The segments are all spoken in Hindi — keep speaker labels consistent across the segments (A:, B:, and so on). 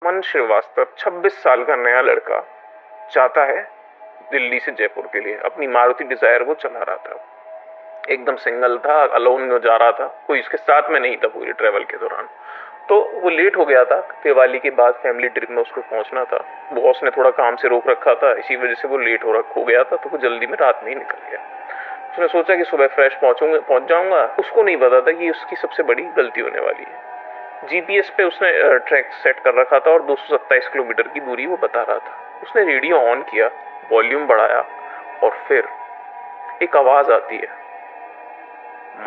A: अमन श्रीवास्तव 26 साल का नया लड़का जाता है दिल्ली से जयपुर के लिए। अपनी मारुति डिजायर वो चला रहा था, एकदम सिंगल था, अलोन में जा रहा था, कोई उसके साथ में नहीं था पूरी ट्रेवल के दौरान। तो वो लेट हो गया था, दिवाली के बाद फैमिली ट्रिप में उसको पहुंचना था। बॉस ने थोड़ा काम से रोक रखा था, इसी वजह से वो लेट हो गया था। तो वो जल्दी में रात में ही निकल गया। उसने सोचा कि सुबह फ्रेश पहुंच जाऊंगा। उसको नहीं पता था कि उसकी सबसे बड़ी गलती होने वाली है। जीपीएस पे उसने ट्रैक सेट कर रखा था और 227 किलोमीटर की दूरी वो बता रहा था। उसने रेडियो ऑन किया, वॉल्यूम बढ़ाया और फिर एक आवाज आती है,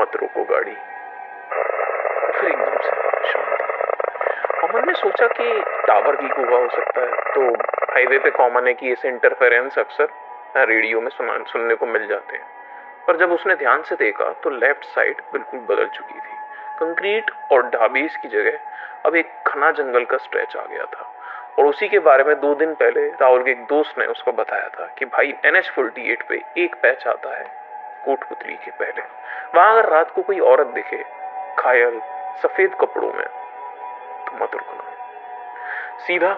A: मत रोको गाड़ी। और फिर एकदम से शांति। अमन ने सोचा कि टावर वीक हुआ हो सकता है, तो हाईवे पे कॉमन है कि ऐसे इंटरफेरेंस अक्सर रेडियो में सुनने को मिल जाते हैं। पर जब उसने ध्यान से देखा तो लेफ्ट साइड बिल्कुल बदल चुकी थी। कंक्रीट और ढाबीज की जगह अब एक घना जंगल का स्ट्रेच आ गया था। और उसी के बारे में 2 दिन पहले राहुल के एक दोस्त ने उसको बताया था कि भाई NH-48 पे एक पैच आता है कोटपुतली के पहले। वहां अगर रात को कोई औरत दिखे घायल सफेद कपड़ों में तो मत रुकना, सीधा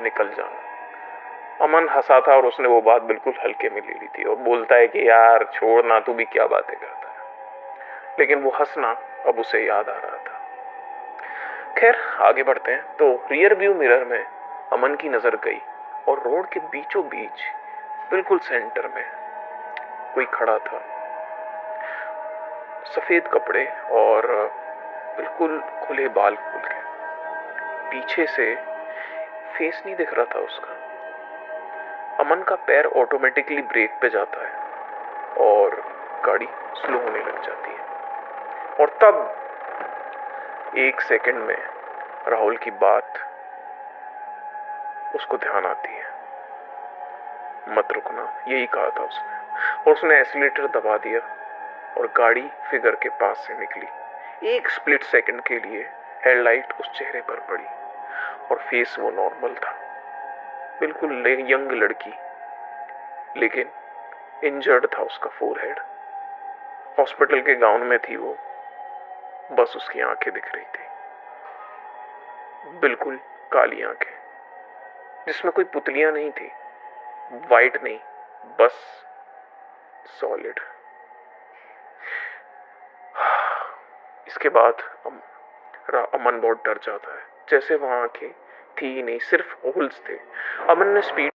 A: निकल जाना। अमन हंसा था और उसने वो बात बिल्कुल हल्के में ले ली थी और बोलता है कि यार छोड़ना, तू भी क्या बातें करता है। लेकिन वो हंसना अब उसे याद आ रहा था। खैर आगे बढ़ते हैं। तो रियर व्यू मिरर में अमन की नजर गई और रोड के बीचों बीच बिल्कुल सेंटर में कोई खड़ा था, सफेद कपड़े और बिल्कुल खुले बाल खोल के। पीछे से फेस नहीं दिख रहा था उसका। अमन का पैर ऑटोमेटिकली ब्रेक पे जाता है और गाड़ी स्लो होने लग जाती है। और तब 1 सेकंड में राहुल की बात उसको ध्यान आती है। मत रुकना, यही कहा था उसने। और उसने एक्सीलेटर दबा दिया और गाड़ी फिगर के पास से निकली। एक स्प्लिट सेकंड के लिए हेडलाइट उस चेहरे पर पड़ी और फेस वो नॉर्मल था, बिल्कुल यंग लड़की, लेकिन इंजर्ड था उसका फोरहेड। हॉस्पिटल के गाउन में थी वो, बस उसकी आंखें दिख रही थी, बिल्कुल काली आंखें जिसमें कोई पुतलियां नहीं थी, वाइट नहीं, बस सॉलिड। इसके बाद अमन बहुत डर जाता है, जैसे वहां आंखें थी ही नहीं, सिर्फ होल्स थे। अमन ने स्पीड